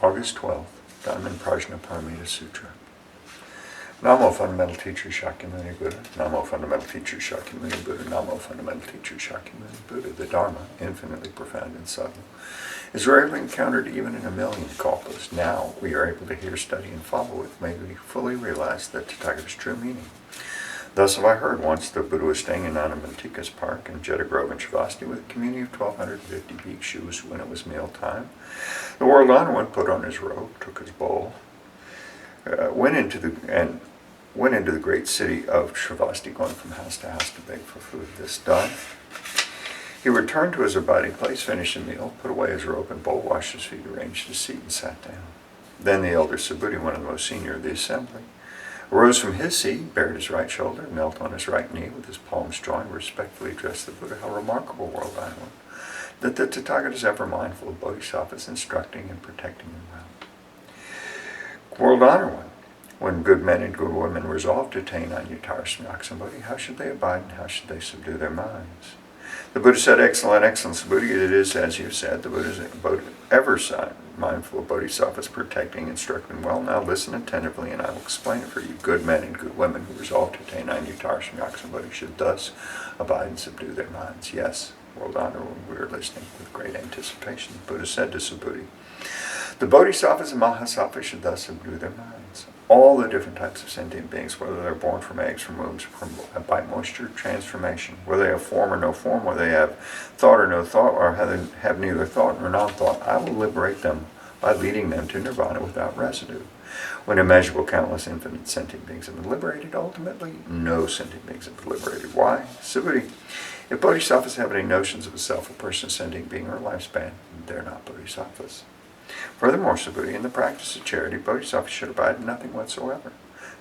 August 12th, Diamond Sutra. Namo Fundamental Teacher Shakyamuni Buddha. Namo Fundamental Teacher Shakyamuni Buddha. Namo Fundamental Teacher Shakyamuni Buddha. The Dharma, infinitely profound and subtle, is rarely encountered even in a million kalpas. Now we are able to hear, study, and follow it. May we fully realize the Tathagata's true meaning. Thus have I heard once the Buddha was staying in Anamantikas Park in Jeddah Grove in Shavasti with a community of 1,250 bhikshus when it was meal time. The world honored one put on his robe, took his bowl, went into the great city of Shavasti, going from house to house to beg for food. This done, he returned to his abiding place, finished the meal, put away his robe and bowl, washed his feet, arranged his seat, and sat down. Then the elder Subhuti, one of the most senior of the assembly, arose from his seat, bared his right shoulder, knelt on his right knee with his palms joined, respectfully addressed the Buddha. How remarkable, world honored one, that the Tathagata is ever mindful of Bodhisattvas, instructing and protecting them well. World honored one, when good men and good women resolve to attain Anyatara Samyaksambodhi, how should they abide and how should they subdue their minds? The Buddha said, excellent Subhuti, it is as you said, the Buddha is ever mindful of Bodhisattvas, protecting, instructing well. Now listen attentively and I will explain it for you. Good men and good women who resolve to attain Anyatara Samyaksambodhi should thus abide and subdue their minds. Yes, world honor, we are listening with great anticipation. The Buddha said to Subhuti, the Bodhisattvas and Mahasattvas should thus subdue their minds. All the different types of sentient beings, whether they're born from eggs, from wombs, by moisture, transformation, whether they have form or no form, whether they have thought or no thought, or have neither thought nor non-thought, I will liberate them by leading them to nirvana without residue. When immeasurable, countless, infinite sentient beings have been liberated, ultimately, no sentient beings have been liberated. Why? Subhuti, if Bodhisattvas have any notions of a self, a person, a sentient being, or a lifespan, they're not Bodhisattvas. Furthermore, Subhuti, in the practice of charity, Bodhisattvas should abide in nothing whatsoever.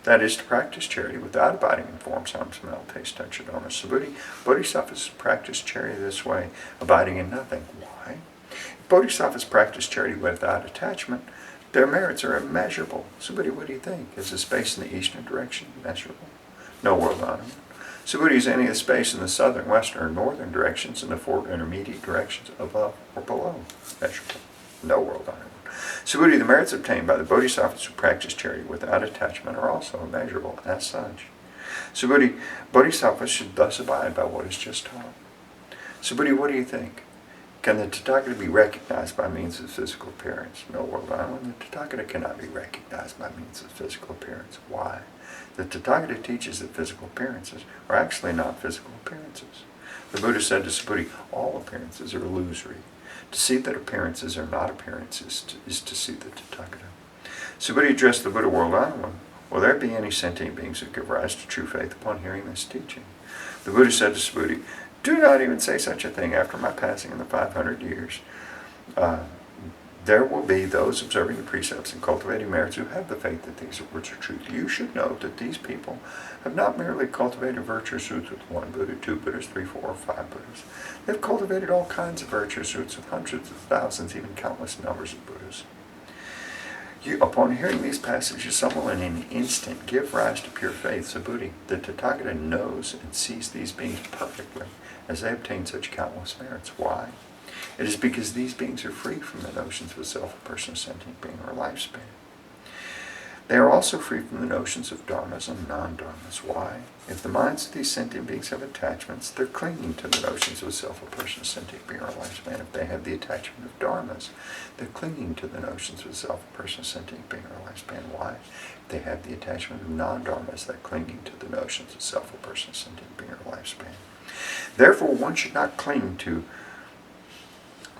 That is, to practice charity without abiding in form, sound, smell, taste, touch, or dharma. Subhuti, Bodhisattvas practice charity this way, abiding in nothing. Why? If Bodhisattvas practice charity without attachment, their merits are immeasurable. Subhuti, what do you think? Is the space in the eastern direction measurable? No, world honored. Subhuti, is any of the space in the southern, western, or northern directions, and the four intermediate directions above or below measurable? No, world honored. Subhuti, the merits obtained by the Bodhisattvas who practice charity without attachment are also immeasurable as such. Subhuti, Bodhisattvas should thus abide by what is just taught. Subhuti, what do you think? Can the Tathagata be recognized by means of physical appearance? No, world honored. The Tathagata cannot be recognized by means of physical appearance. Why? The Tathagata teaches that physical appearances are actually not physical appearances. The Buddha said to Subhuti, all appearances are illusory. To see that appearances are not appearances is to see the Tathagata. Subhuti addressed the Buddha, world honored one, will there be any sentient beings who give rise to true faith upon hearing this teaching? The Buddha said to Subhuti, do not even say such a thing after my passing in the 500 years. There will be those observing the precepts and cultivating merits who have the faith that these words are truth. You should know that these people have not merely cultivated virtuous roots with one Buddha, two Buddhas, 3, 4, or 5 Buddhas. They've cultivated all kinds of virtuous roots with hundreds of thousands, even countless numbers of Buddhas. Upon hearing these passages, some will in an instant give rise to pure faith. Subhuti, the Tathagata knows and sees these beings perfectly as they obtain such countless merits. Why? It is because these beings are free from the notions of a self, a person, a sentient being, or a lifespan. They are also free from the notions of dharmas and non-dharmas. Why? If the minds of these sentient beings have attachments, they're clinging to the notions of a self, a person, a sentient being, or a lifespan. If they have the attachment of dharmas, they're clinging to the notions of a self, a person, a sentient being, or a lifespan. Why? If they have the attachment of non-dharmas, they're clinging to the notions of self, a person, a sentient being, or a lifespan. Therefore, one should not cling to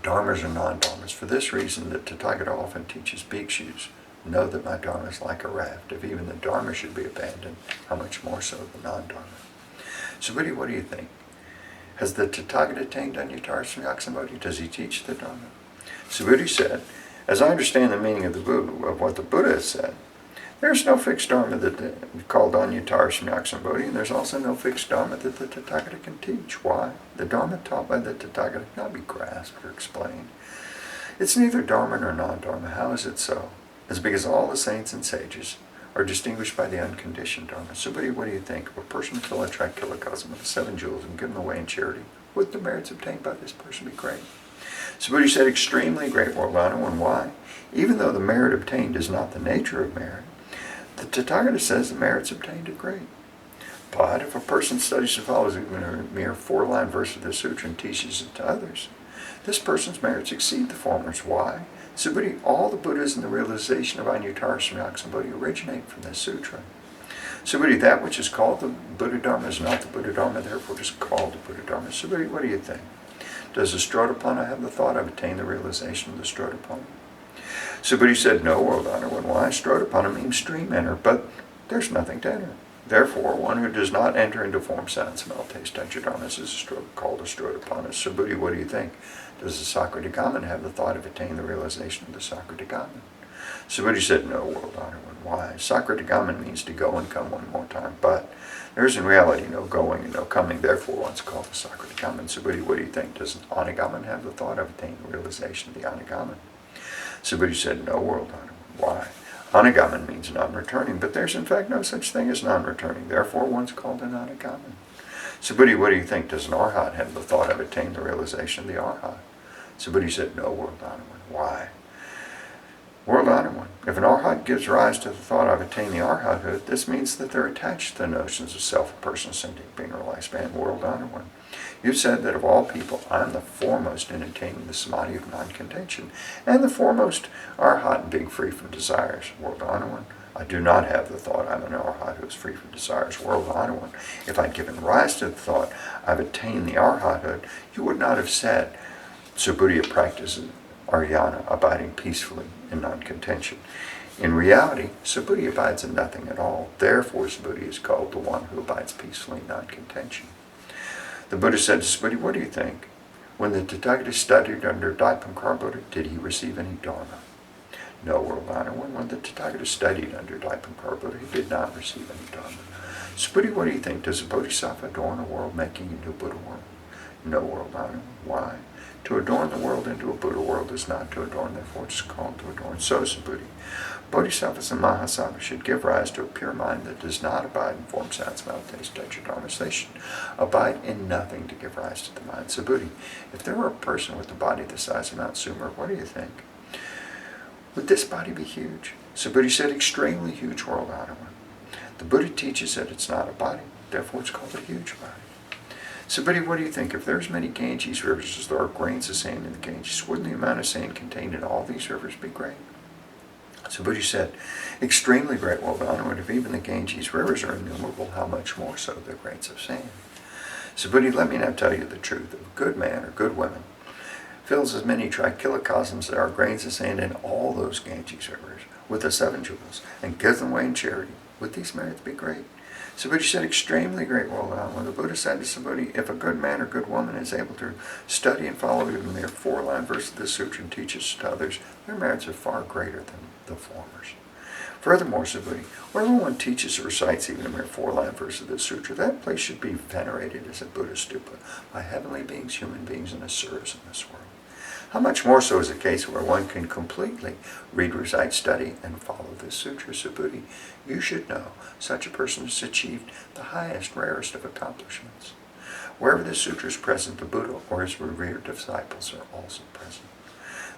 dharmas or non-dharmas. For this reason, the Tathagata often teaches bhikshus, know that my dharma is like a raft. If even the dharma should be abandoned, how much more so the non-dharma? Subhuti, what do you think? Has the Tathagata attained Anyatara Samyaksambodhi? Does he teach the dharma? Subhuti said, as I understand the meaning of what the Buddha has said, there's no fixed dharma that called Anyatara Samyaksambodhi, and there's also no fixed dharma that the Tathagata can teach. Why? The dharma taught by the Tathagata cannot be grasped or explained. It's neither dharma nor non-dharma. How is it so? It's because all the saints and sages are distinguished by the unconditioned dharma. Subhuti, what do you think? If a person fill a trikilakasam with 7 jewels and give them away in charity, would the merits obtained by this person be great? Subhuti said, extremely great world honor one. Why? Even though the merit obtained is not the nature of merit, the Tathagata says the merits obtained are great. But if a person studies and follows even a mere 4-line verse of the sutra and teaches it to others, this person's merits exceed the former's. Why? Subhuti, all the Buddhas in the realization of Anuttara Samyak Bodhi originate from this sutra. Subhuti, that which is called the Buddha Dharma is not the Buddha Dharma, therefore it is called the Buddha Dharma. Subhuti, what do you think? Does the Strodapana have the thought, I've attained the realization of the Strodapana? Subhuti said, no, world honor one. Why? Strodapana means stream enter, but there's nothing to enter. Therefore, one who does not enter into form, sound, smell, taste, touch, or dharmas is called a Strodapana. Subhuti, what do you think? Does the Sakratagamin have the thought of attaining the realization of the Sakratagamin? Subhuti said, no, world honor one. Why? Sakratagamin means to go and come one more time, but there is in reality no going and no coming, therefore one's called the Sakratagamin. Subhuti, what do you think? Does an Anagamin have the thought of attaining the realization of the Anagamin? Subhuti said, no, world honor one. Why? Anagamin means non-returning, but there's in fact no such thing as non-returning, therefore one's called an Anagamin. Subhuti, what do you think? Does an Arhat have the thought of attaining the realization of the Arhat? Subhuti said, no, world honor one. Why? World honor one. If an Arhat gives rise to the thought of attaining the Arhathood, this means that they're attached to the notions of self, a person, sentient being, or lifespan. World honor one. You said that of all people, I am the foremost in attaining the samadhi of non-contention, and the foremost Arhat in being free from desires. World honor one. I do not have the thought I'm an Arhat who is free from desires. World honor one. If I'd given rise to the thought I've attained the Arhathood, you would not have said, Subhuti practices Aryana, abiding peacefully in non-contention. In reality, Subhuti abides in nothing at all. Therefore, Subhuti is called the one who abides peacefully in non-contention. The Buddha said to Subhuti, what do you think? When the Tathagata studied under Diamond Buddha, did he receive any Dharma? No, world honor one. When the Tathagata studied under Diamond Buddha, he did not receive any Dharma. Subhuti, what do you think? Does a Bodhisattva adorn a world making a new Buddha world? No, world honor. Why? To adorn the world into a Buddha world is not to adorn, therefore it is called to adorn. So, Subhuti, Bodhisattvas and Mahasattvas should give rise to a pure mind that does not abide in form, sound, smell, taste, touch, or dharmas. They should abide in nothing to give rise to the mind. Subhuti, if there were a person with a body the size of Mount Sumer, what do you think? Would this body be huge? Subhuti said, extremely huge, world honor one. The Buddha teaches that it's not a body, therefore it's called a huge body. Subhuti, what do you think? If there's many Ganges rivers as there are grains of sand in the Ganges, wouldn't the amount of sand contained in all these rivers be great? Subhuti said, extremely great, world honor, and if even the Ganges rivers are innumerable, how much more so the grains of sand? Subhuti, let me now tell you the truth. If a good man or good woman fills as many trikilocosms as there are grains of sand in all those Ganges rivers with the 7 jewels, and gives them away in charity, would these merits be great? Subhuti said, extremely great, world honor. When the Buddha said to Subhuti, if a good man or good woman is able to study and follow even a mere 4-line verse of this sutra and teaches to others, their merits are far greater than the former's. Furthermore, Subhuti, wherever one teaches or recites even a mere 4-line verse of this sutra, that place should be venerated as a Buddha stupa by heavenly beings, human beings, and asuras in this world. How much more so is a case where one can completely read, recite, study, and follow this sutra, Subhuti? You should know such a person has achieved the highest, rarest of accomplishments. Wherever this sutra is present, the Buddha or his revered disciples are also present.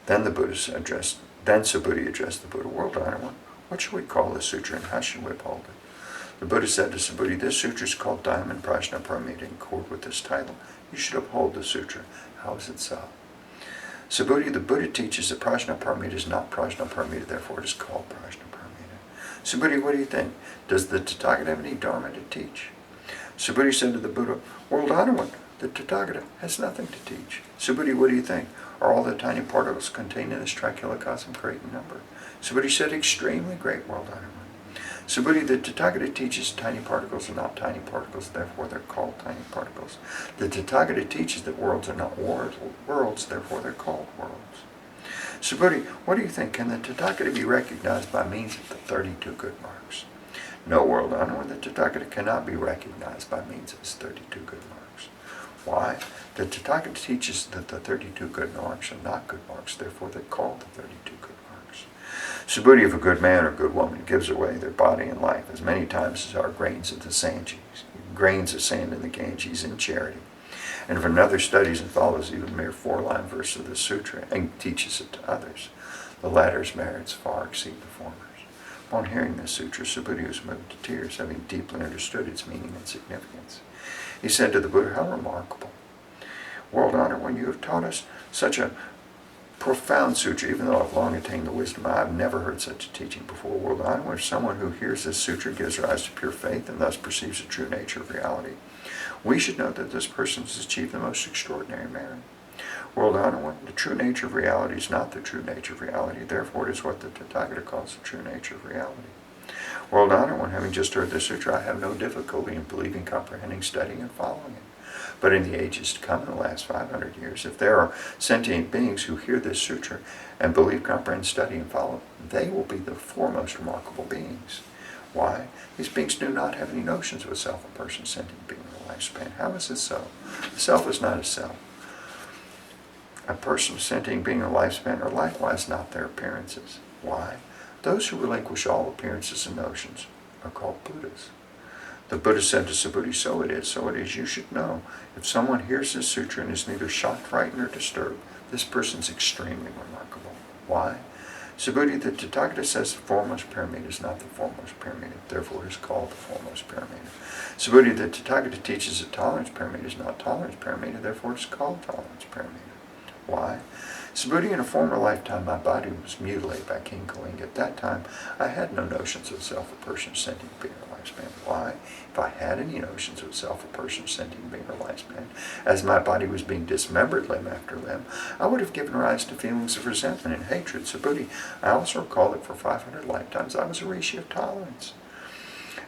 Then Subhuti addressed the Buddha, world honor one. What should we call this sutra and how should we uphold it? The Buddha said to Subhuti, this sutra is called Diamond Sutra. In accord with this title, you should uphold the sutra. How is it so? Subhuti, the Buddha teaches that Prajnaparamita is not Prajnaparamita, therefore it is called Prajnaparamita. Subhuti, what do you think? Does the Tathagata have any Dharma to teach? Subhuti said to the Buddha, world honor one, the Tathagata has nothing to teach. Subhuti, what do you think? Are all the tiny particles contained in this trikilocosm great in number? Subhuti said, extremely great, world honor one. Subhuti, the Tathagata teaches tiny particles are not tiny particles, therefore they're called tiny particles. The Tathagata teaches that worlds are not worlds, therefore they're called worlds. Subhuti, what do you think? Can the Tathagata be recognized by means of the 32 good marks? No, world honor one, the Tathagata cannot be recognized by means of his 32 good marks. Why? The Tathagata teaches that the 32 good marks are not good marks, therefore they're called the 32 good marks. Subhuti, if a good man or good woman gives away their body and life as many times as are grains of sand in the Ganges in charity, And if another studies and follows even a mere 4-line verse of the sutra and teaches it to others, the latter's merits far exceed the former's. Upon hearing this sutra, Subhuti was moved to tears, having deeply understood its meaning and significance. He said to the Buddha, "How remarkable! World Honor, when you have taught us such a profound sutra, even though I've long attained the wisdom, I've never heard such a teaching before. World Honor, when someone who hears this sutra gives rise to pure faith and thus perceives the true nature of reality, we should know that this person has achieved the most extraordinary merit. World Honor, when the true nature of reality is not the true nature of reality, therefore it is what the Tathagata calls the true nature of reality. World Honor, when having just heard this sutra, I have no difficulty in believing, comprehending, studying, and following it. But in the ages to come, in the last 500 years, if there are sentient beings who hear this sutra and believe, comprehend, study, and follow, they will be the foremost remarkable beings. Why? These beings do not have any notions of a self, a person, sentient being, or a lifespan. How is this so? The self is not a self. A person, sentient being, or lifespan are likewise not their appearances. Why? Those who relinquish all appearances and notions are called Buddhas. The Buddha said to Subhuti, so it is, you should know. If someone hears this sutra and is neither shocked, frightened, or disturbed, this person is extremely remarkable. Why? Subhuti, the Tathagata says the foremost pyramid is not the foremost pyramid, therefore it is called the foremost pyramid. Subhuti, the Tathagata teaches that tolerance pyramid is not tolerance pyramid, therefore it is called tolerance pyramid. Why? Subhuti, in a former lifetime my body was mutilated by King Kalinga. At that time I had no notions of self, a person, sentient being, or lifespan. Why? If I had any notions of self, a person, sentient being, or lifespan, as my body was being dismembered limb after limb, I would have given rise to feelings of resentment and hatred. Subhuti, I also recall that for 500 lifetimes I was a rishi of tolerance.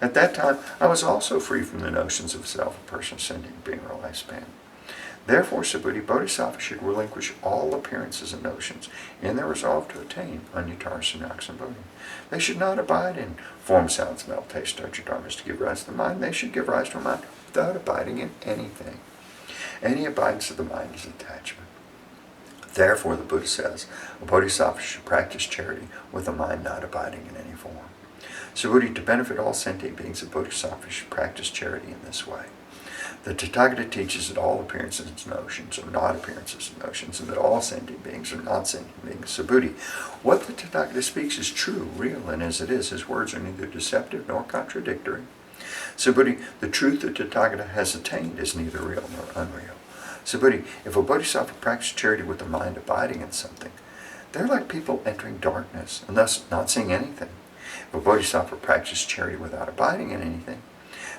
At that time I was also free from the notions of self, a person, sentient being, or lifespan. Therefore, Subhuti, Bodhisattva should relinquish all appearances and notions in their resolve to attain Anyatara Sannyasa Bodhi. They should not abide in form, sound, smell, taste, touch, or dharmas to give rise to the mind. They should give rise to a mind without abiding in anything. Any abidance of the mind is attachment. Therefore, the Buddha says, a Bodhisattva should practice charity with a mind not abiding in any form. Subhuti, to benefit all sentient beings, a Bodhisattva should practice charity in this way. The Tathagata teaches that all appearances and notions are not appearances and notions, and that all sentient beings are not sentient beings. Subhuti, what the Tathagata speaks is true, real, and as it is, his words are neither deceptive nor contradictory. Subhuti, the truth the Tathagata has attained is neither real nor unreal. Subhuti, if a Bodhisattva practices charity with the mind abiding in something, they're like people entering darkness and thus not seeing anything. If a Bodhisattva practices charity without abiding in anything,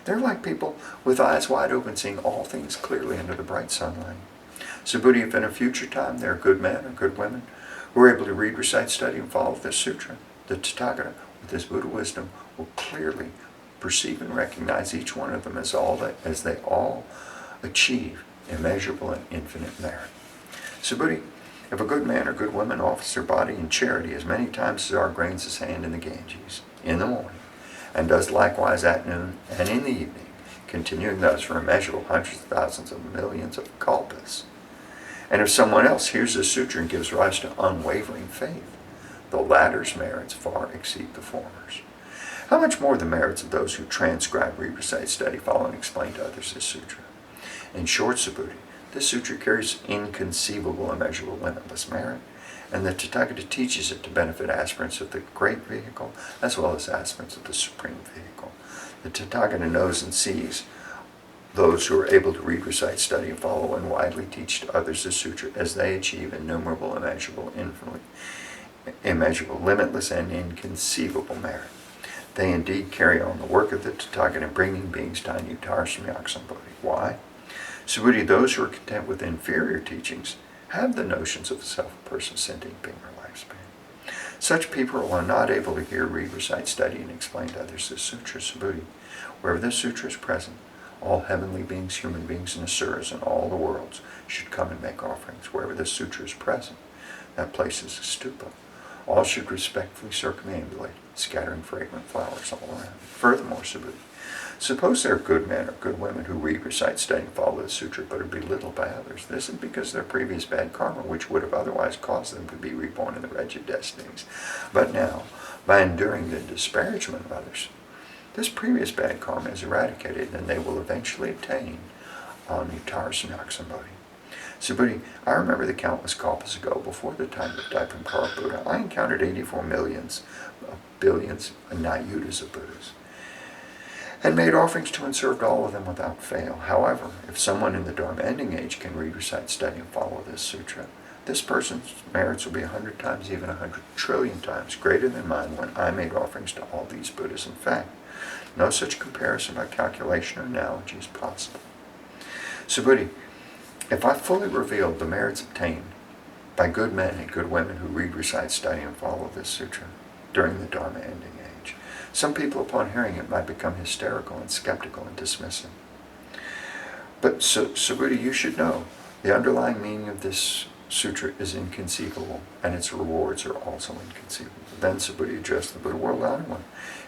they're like people with eyes wide open, seeing all things clearly under the bright sunlight. Subhuti, if in a future time there are good men or good women who are able to read, recite, study, and follow this sutra, the Tathagata, with his Buddha wisdom, will clearly perceive and recognize each one of them as they all achieve immeasurable and infinite merit. Subhuti, if a good man or good woman offers their body in charity as many times as are grains of sand in the Ganges, in the morning, and does likewise at noon and in the evening, continuing thus for immeasurable hundreds of thousands of millions of kalpas. And if someone else hears this sutra and gives rise to unwavering faith, the latter's merits far exceed the former's. How much more the merits of those who transcribe, read, recite, study, follow, and explain to others this sutra? In short, Subhuti, this sutra carries inconceivable, immeasurable, limitless merit, and the Tathagata teaches it to benefit aspirants of the great vehicle as well as aspirants of the supreme vehicle. The Tathagata knows and sees those who are able to read, recite, study, and follow, and widely teach to others the sutra as they achieve innumerable, immeasurable, limitless, and inconceivable merit. They indeed carry on the work of the Tathagata in bringing beings to Anyatara Sannyasa Bodhi. Why? Subhuti, those who are content with inferior teachings have the notions of the self, person, sentient being, or lifespan. Such people are not able to hear, read, recite, study, and explain to others this sutra. Subhuti, wherever this sutra is present, all heavenly beings, human beings, and asuras in all the worlds should come and make offerings. Wherever this sutra is present, that place is a stupa. All should respectfully circumambulate, scattering fragrant flowers all around. Furthermore, Subhuti, suppose there are good men or good women who read, recite, study, and follow the sutra, but are belittled by others. This is because their previous bad karma, which would have otherwise caused them to be reborn in the wretched destinies. But now, by enduring the disparagement of others, this previous bad karma is eradicated, and they will eventually attain Anuttara-samyaksambodhi. Subhuti, I remember the countless kalpas ago, before the time of Dipankara Buddha, I encountered 84 billions Nayutas of Buddhas, and made offerings to and served all of them without fail. However, if someone in the Dharma ending age can read, recite, study, and follow this sutra, this person's merits will be 100 times, even 100 trillion times greater than mine when I made offerings to all these Buddhas. In fact, no such comparison by calculation or analogy is possible. Subhuti, if I fully revealed the merits obtained by good men and good women who read, recite, study, and follow this sutra during the Dharma ending age, some people upon hearing it might become hysterical and skeptical and dismissive. But Subhuti, you should know, the underlying meaning of this sutra is inconceivable, and its rewards are also inconceivable. Then Subhuti addressed the Buddha world onward.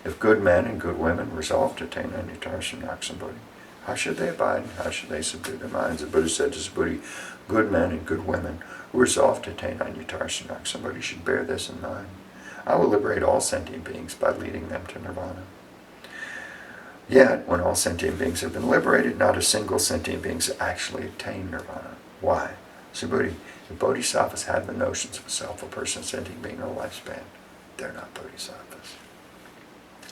If good men and good women resolve to attain Anuttara-samyaksambodhi, how should they abide and how should they subdue their minds? The Buddha said to Subhuti, good men and good women who resolve to attain Anuttara-samyaksambodhi should bear this in mind. I will liberate all sentient beings by leading them to nirvana. Yet, when all sentient beings have been liberated, not a single sentient being has actually attained nirvana. Why? Subhuti, if bodhisattvas have the notions of a self, a person, sentient being, or lifespan, they're not bodhisattvas.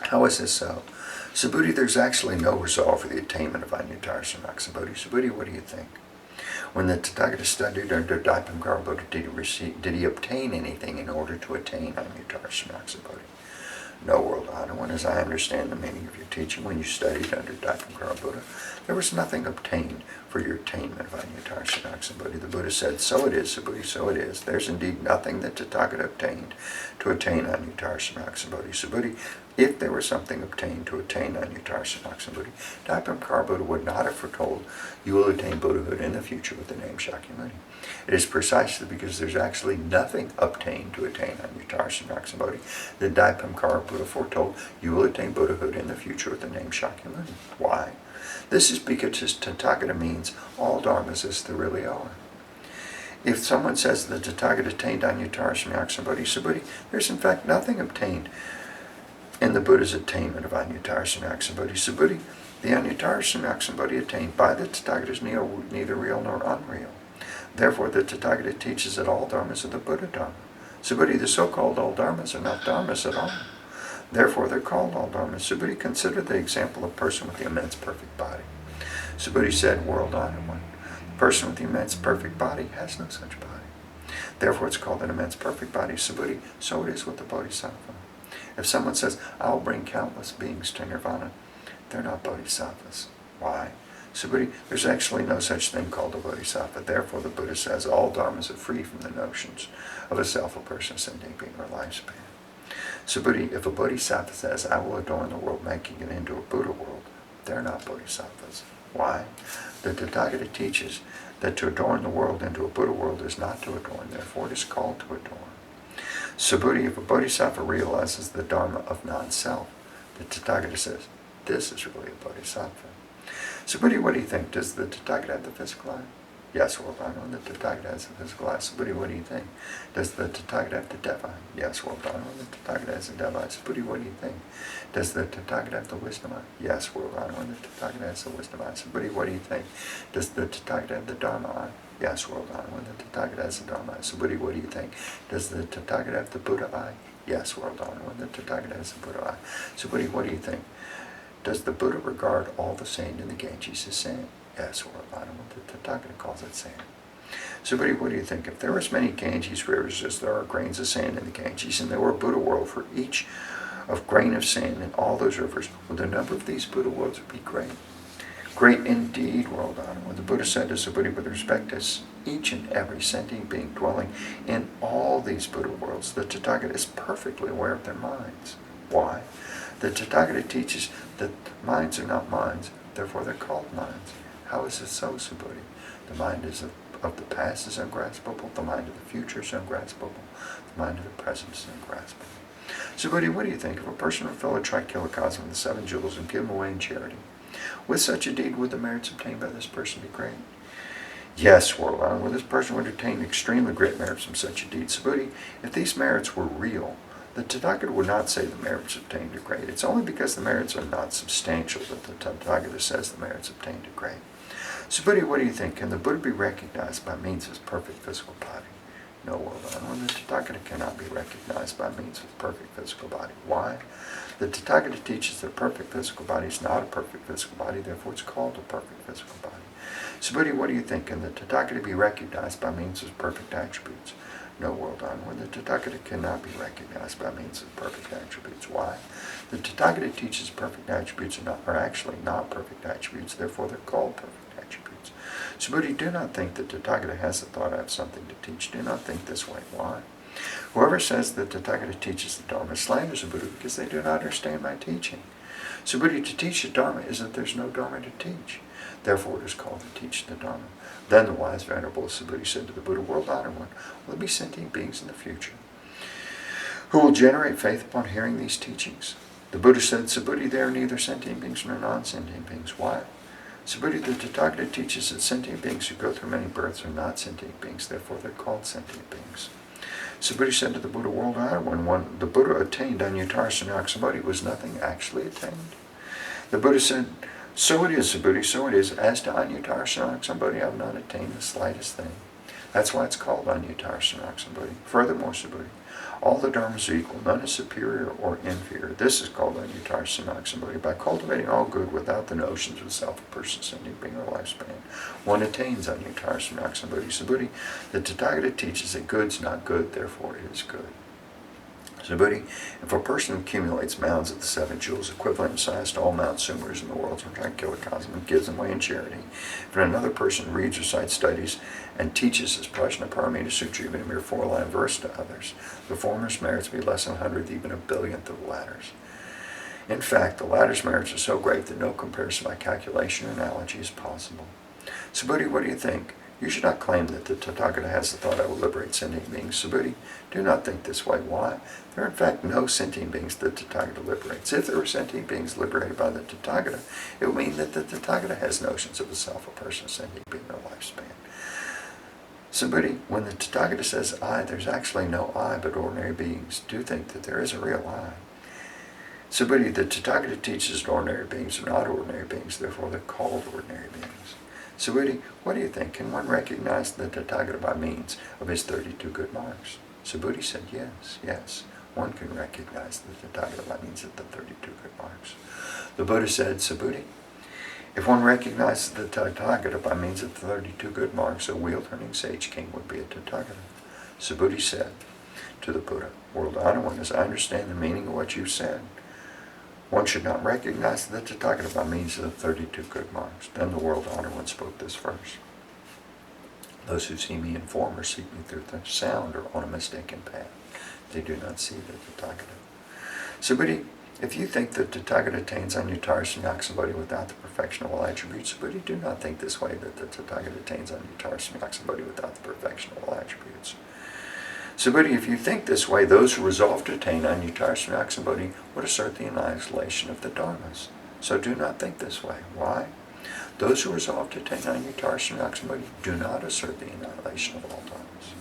How is this so? Subhuti, there's actually no resolve for the attainment of Anuttara-samyaksambodhi. Subhuti, what do you think? When the Tathagata studied under Dipankara Buddha, did he obtain anything in order to attain Anuttara-samyaksambodhi? No, world honored one, as I understand the meaning of your teaching, when you studied under Dipankara Buddha, there was nothing obtained for your attainment of Anuttara-samyaksambodhi. The Buddha said, so it is, Subhuti, so it is. There's indeed nothing that Tathagata obtained to attain Anuttara-samyaksambodhi. Subhuti, if there was something obtained to attain Anuttara-samyaksambodhi, Dipankara Buddha would not have foretold, you will attain Buddhahood in the future with the name Shakyamuni. It is precisely because there's actually nothing obtained to attain Anuttara-samyaksambodhi that Dipankara Buddha foretold, you will attain Buddhahood in the future with the name Shakyamuni. Why? This is because Tathagata means all dharmas as they really are. If someone says the Tathagata attained Anuttara-samyaksambodhi, Subhuti, there's in fact nothing obtained in the Buddha's attainment of Anuttara-samyaksambodhi. Subhuti, the Anuttara-samyaksambodhi attained by the Tathagata is neither real nor unreal. Therefore, the Tathagata teaches that all dharmas are the Buddha Dharma. Subhuti, the so-called all dharmas are not dharmas at all. Therefore, they're called all dharmas. Subhuti, consider the example of a person with the immense perfect body. Subhuti said, world honored one, the person with the immense perfect body has no such body. Therefore, it's called an immense perfect body. Subhuti, so it is with the Bodhisattva. If someone says, I'll bring countless beings to nirvana, they're not bodhisattvas. Why? Subhuti, there's actually no such thing called a bodhisattva. Therefore, the Buddha says all dharmas are free from the notions of a self, a person, sentient being, or lifespan. Subhuti, if a bodhisattva says, I will adorn the world, making it into a Buddha world, they're not bodhisattvas. Why? The Tathagata teaches that to adorn the world into a Buddha world is not to adorn, therefore it is called to adorn. Subhuti, if a bodhisattva realizes the dharma of non-self, the Tathagata says, this is really a bodhisattva. Subhuti, what do you think? Does the Tathagata have the physical eye? Yes, well, I know the Tathagata has the physical eye. Subhuti, what do you think? Does the Tathagata have the deaf eye? Yes, well, I know the Tathagata has the deaf eye. Subhuti, what do you think? Does the Tathagata have the wisdom eye? Yes, well, I know the Tathagata has the wisdom eye. Subhuti, what do you think? Does the Tathagata have the Dharma eye? Yes, well, I know the Tathagata has the Dharma eye. Subhuti, what do you think? Does the Tathagata have the Buddha eye? Yes, well, I know the Tathagata has the Buddha eye. Subhuti, what do you think? Does the Buddha regard all the sand in the Ganges as sand? Yes, or the Tathagata calls it sand. Subhuti, what do you think? If there were as many Ganges rivers as there are grains of sand in the Ganges, and there were a Buddha world for each of grain of sand in all those rivers, would the number of these Buddha worlds be great? Great indeed, world honor. When the Buddha said to Subhuti, with respect to each and every sentient being dwelling in all these Buddha worlds, the Tathagata is perfectly aware of their minds. Why? The Tathagata teaches that minds are not minds, therefore they're called minds. How is it so, Subhuti? The mind of the past is ungraspable, the mind of the future is ungraspable, the mind of the present is ungraspable. Subhuti, what do you think? If a person would fill a trikilocosm with the 7 jewels and give them away in charity, with such a deed, would the merits obtained by this person be great? Yes, world honor, well, this person would attain extremely great merits from such a deed. Subhuti, if these merits were real, the Tathagata would not say the merits obtained are great. It's only because the merits are not substantial that the Tathagata says the merits obtained are great. So Buddha, what do you think? Can the Buddha be recognized by means of his perfect physical body? No, well done. The Tathagata cannot be recognized by means of perfect physical body. Why? The Tathagata teaches that a perfect physical body is not a perfect physical body, therefore it's called a perfect physical body. So Buddha, what do you think? Can the Tathagata be recognized by means of perfect attributes? No, well done. When the Tathagata cannot be recognized by means of perfect attributes. Why? The Tathagata teaches perfect attributes are actually not perfect attributes, therefore they're called perfect attributes. So Buddha, do not think that Tathagata has the thought I have something to teach. Do not think this way. Why? Whoever says that Tathagata teaches the Dharma slanders the Buddha because they do not understand my teaching. So Buddha, to teach the Dharma is that there's no Dharma to teach. Therefore it is called to teach the Dharma. Then the wise Venerable Subhuti said to the Buddha, World Honored One, will there be sentient beings in the future who will generate faith upon hearing these teachings? The Buddha said, Subhuti, they are neither sentient beings nor non-sentient beings. Why? Subhuti, the Tathagata teaches that sentient beings who go through many births are not sentient beings, therefore they're called sentient beings. Subhuti said to the Buddha, World Honored One, when the Buddha attained Anuttara Samyaksambodhi, was nothing actually attained? The Buddha said, so it is, Subhuti, so it is. As to Anuttara Samyaksambodhi, I have not attained the slightest thing. That's why it's called Anuttara Samyaksambodhi. Furthermore, Subhuti, all the dharmas are equal, none is superior or inferior. This is called Anuttara Samyaksambodhi. By cultivating all good without the notions of self, a person, sentient being, or lifespan, one attains Anuttara Samyaksambodhi. Subhuti, the Tathagata teaches that good's not good, therefore it is good. Subhuti, if a person accumulates mounds of the 7 jewels equivalent in size to all Mount Sumers in the world from Tranquillicosm and gives them away in charity, if another person reads, recites, studies, and teaches his Prajnaparamita Sutra, even a mere 4-line verse to others, the former's merits be less than 100th, even a billionth of the latter's. In fact, the latter's merits are so great that no comparison by calculation or analogy is possible. Subhuti, what do you think? You should not claim that the Tathagata has the thought I will liberate sentient beings. Subhuti, do not think this way. Why? There are in fact no sentient beings that the Tathagata liberates. If there were sentient beings liberated by the Tathagata, it would mean that the Tathagata has notions of a self, a person, a sentient being, or lifespan. Subhuti, when the Tathagata says I, there's actually no I but ordinary beings. Do think that there is a real I. Subhuti, the Tathagata teaches that ordinary beings are not ordinary beings, therefore they're called ordinary beings. Subhuti, what do you think? Can one recognize the Tathagata by means of his 32 good marks? Subhuti said, yes. One can recognize the Tathagata by means of the 32 good marks. The Buddha said, Subhuti, if one recognizes the Tathagata by means of the 32 good marks, a wheel-turning sage king would be a Tathagata. Subhuti said to the Buddha, World Honored One, as I understand the meaning of what you said, one should not recognize the Tathagata by means of the 32 good marks. Then the World Honored One spoke this verse. Those who see me in form or seek me through the sound are on a mistaken path. They do not see the Tathagata. Subhuti, if you think that Tathagata attains Anuttara Samyaksambodhi without the perfection of all attributes, Subhuti, do not think this way that the Tathagata attains Anuttara Samyaksambodhi without the perfection of all attributes. Subhuti, if you think this way, those who resolve to attain Anuttara Samyaksambodhi would assert the annihilation of the dharmas. So do not think this way. Why? Those who resolve to attain Anuttara Samyaksambodhi do not assert the annihilation of all dharmas.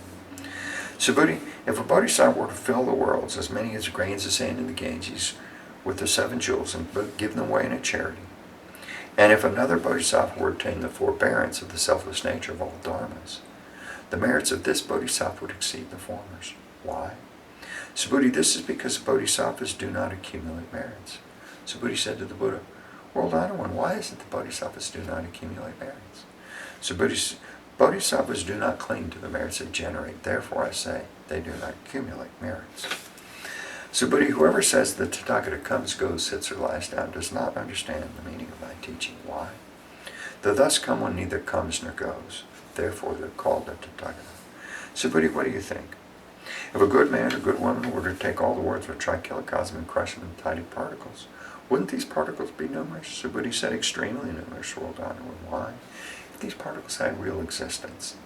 Subhuti, if a Bodhisattva were to fill the worlds, as many as grains of sand in the Ganges, with the 7 jewels and give them away in a charity, and if another Bodhisattva were to attain the forbearance of the selfless nature of all dharmas, the merits of this Bodhisattva would exceed the former's. Why? Subhuti, this is because Bodhisattvas do not accumulate merits. Subhuti said to the Buddha, World Honored One, why is it that Bodhisattvas do not accumulate merits? Subhuti, Bodhisattvas do not cling to the merits they generate. Therefore, I say, they do not accumulate merits. Subhuti, whoever says the Tathagata comes, goes, sits, or lies down does not understand the meaning of my teaching. Why? The thus come one neither comes nor goes. Therefore, they're called a Tathagata. Subhuti, what do you think? If a good man or good woman were to take all the words of a Tranquillicosm and crush them into tiny particles, wouldn't these particles be numerous? Subhuti said, extremely numerous, World Honored One. Why? If these particles had real existence,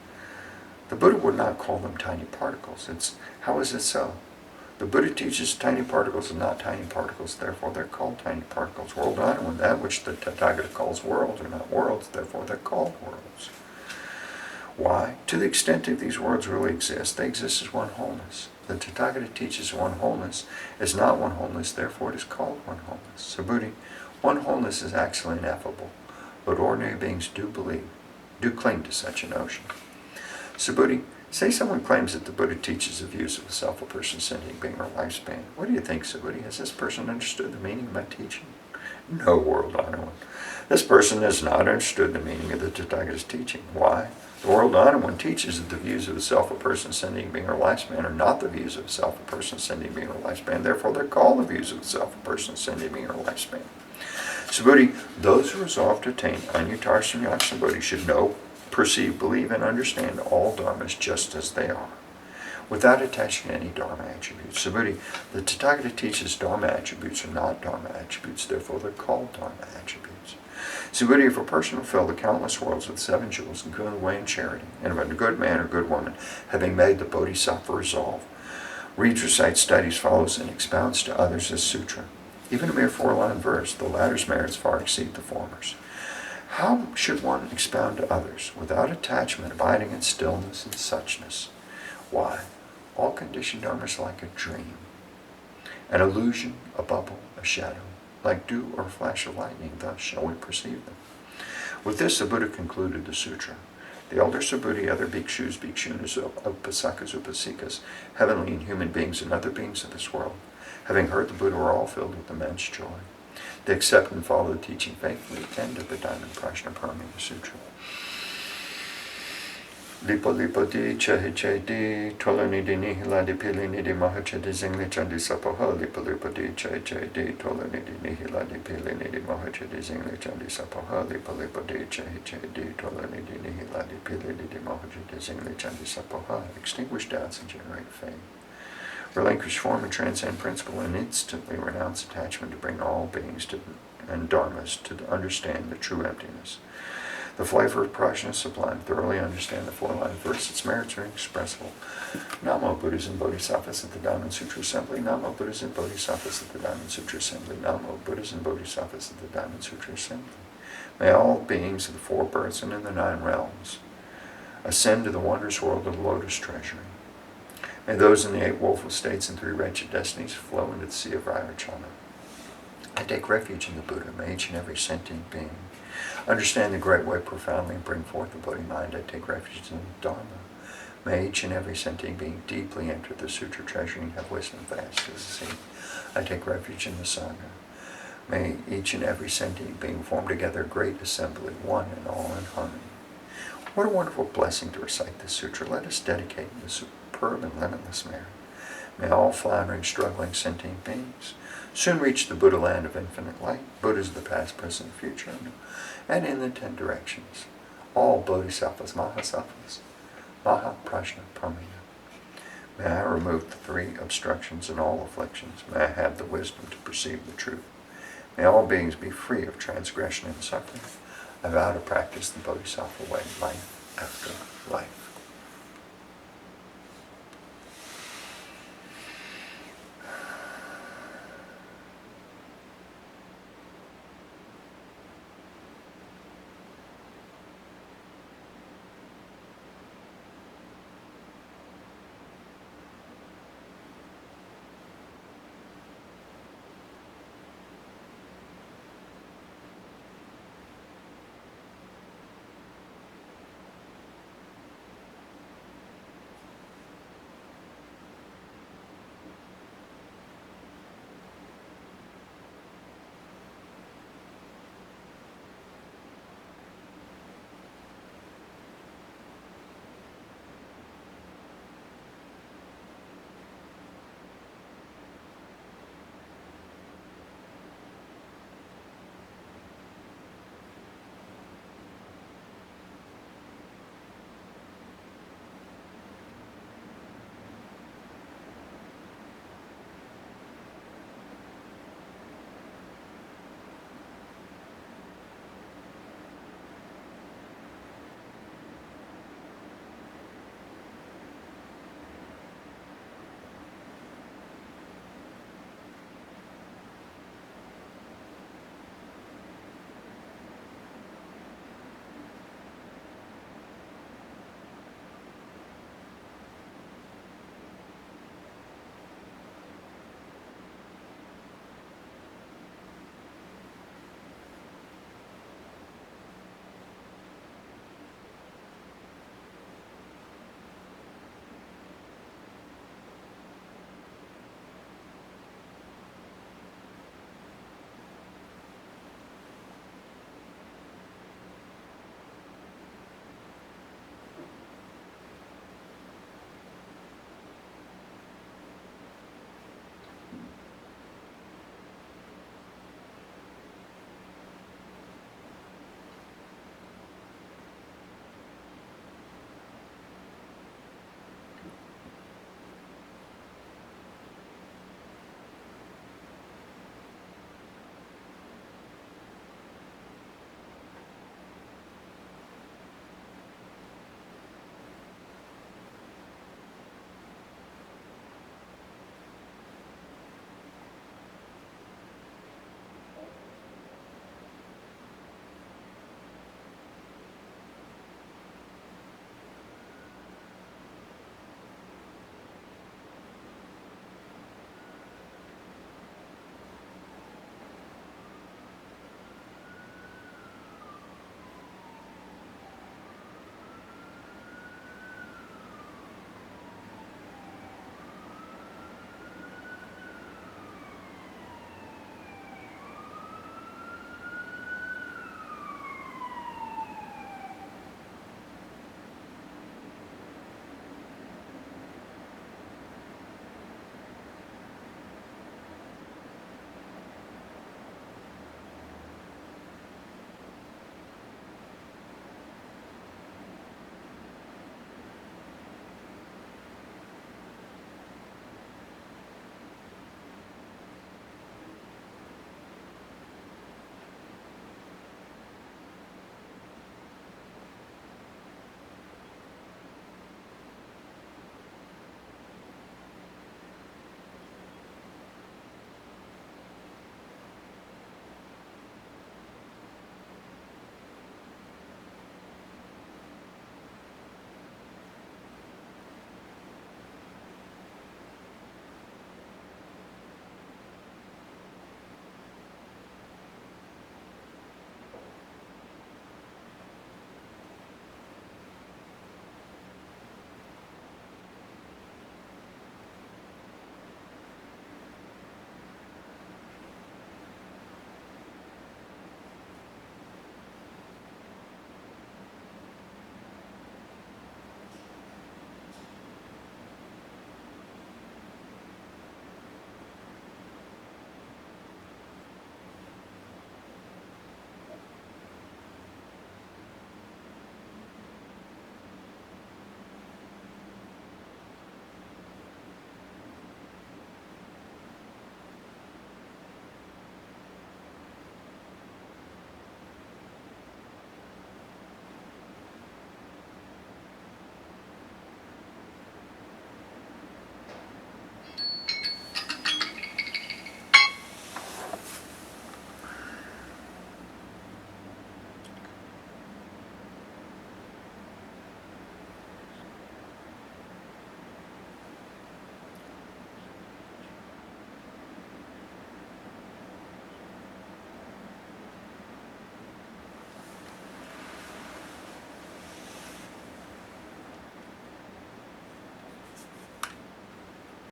the Buddha would not call them tiny particles. How is it so? The Buddha teaches tiny particles are not tiny particles, therefore they're called tiny particles. World Honored One, that which the Tathagata calls worlds are not worlds, therefore they're called worlds. Why? To the extent that these worlds really exist, they exist as one wholeness. The Tathagata teaches one wholeness is not one wholeness, therefore it is called one wholeness. Subhuti, one wholeness is actually ineffable, but ordinary beings do believe do cling to such a notion. Subhuti, say someone claims that the Buddha teaches the views of the self, a person, sentient being, or lifespan. What do you think, Subhuti? Has this person understood the meaning of my teaching? No, world honored one. This person has not understood the meaning of the Tathagata's teaching. Why? The world honored one teaches that the views of the self, a person, sentient being, or lifespan are not the views of the self, a person, sentient being, or lifespan. Therefore, they're called the views of the self, a person, sentient being, or lifespan. Subhuti, those who resolve to attain Anuttara Samyaksambuddhi should know, perceive, believe, and understand all dharmas just as they are, without attaching any dharma attributes. Subhuti, the Tathagata teaches dharma attributes are not dharma attributes, therefore they're called dharma attributes. Subhuti, if a person will fill the countless worlds with 7 jewels in good way and charity, and if a good man or good woman, having made the Bodhisattva resolve, reads, recites, studies, follows, and expounds to others this sutra, even a mere 4-line verse, the latter's merits far exceed the former's. How should one expound to others without attachment, abiding in stillness and suchness? Why? All conditioned dharmas are like a dream, an illusion, a bubble, a shadow, like dew or a flash of lightning, thus shall we perceive them. With this, the Buddha concluded the sutra. The elder Subhuti, other bhikshus, bhikshunis, upasakas, upasikas, heavenly and human beings, and other beings of this world, having heard the Buddha, were all filled with immense joy. They accept and follow the teaching faithfully. End of the Diamond Sutra. Lipo lipo di chehi che di tolani di nihila di pilini di mahacha di zingli chandi sapoha. Lipo lipo di chehi che di tolani di nihila di pilini di mahacha di zingli chandi sapoha. Lipo lipo di chehi che di tolani di nihila di pilini di mahacha di zingli chandi sapoha. Extinguish doubts and generate faith. Relinquish form and transcend principle, and instantly renounce attachment to bring all beings and dharmas to understand the true emptiness. The flavor of prajna is sublime. Thoroughly understand the 4-line verse. Its merits are inexpressible. Namo Buddhas and Bodhisattvas at the Diamond Sutra Assembly. Namo Buddhas and Bodhisattvas at the Diamond Sutra Assembly. Namo Buddhas and Bodhisattvas at the Diamond Sutra Assembly. May all beings of the 4 births and in the 9 realms ascend to the wondrous world of the Lotus Treasury. May those in the 8 woeful states and 3 wretched destinies flow into the sea of Vairocana. I take refuge in the Buddha. May each and every sentient being understand the great way profoundly and bring forth the Bodhi mind. I take refuge in the Dharma. May each and every sentient being deeply enter the Sutra treasury and have wisdom vast as the sea. I take refuge in the Sangha. May each and every sentient being form together a great assembly, one and all in harmony. What a wonderful blessing to recite this sutra. Let us dedicate in the superb and limitless merit. May all floundering, struggling sentient beings soon reach the Buddha land of infinite light, Buddhas of the past, present, future, and in the 10 directions. All Bodhisattvas, Mahasattvas, Maha, Prajna, Pramita. May I remove the 3 obstructions and all afflictions. May I have the wisdom to perceive the truth. May all beings be free of transgression and suffering. I vow to practice the Bodhisattva way, life after life.